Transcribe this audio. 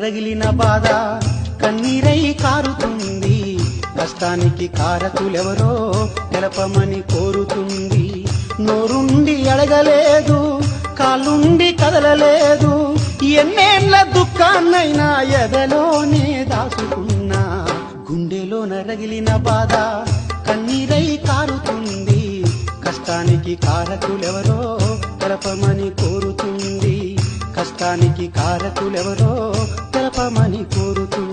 రగిలిన బాధ కన్నీరై కారుతుంది, కష్టానికి కారకులెవరో తెలపమని కోరుతుంది. నోరుండి అడగలేదు, కాళ్ళుండి కదలలేదు, ఎన్నేళ్ల దుఃఖాన్నైనా ఎదలోనే దాచుకున్నా. గుండెలోన రగిలిన బాధ కన్నీరై కారుతుంది, కష్టానికి కారకులెవరో తెలపమని కోరుతుంది. కష్టానికి కారకులెవరో తెలపమని కోరుతుంది.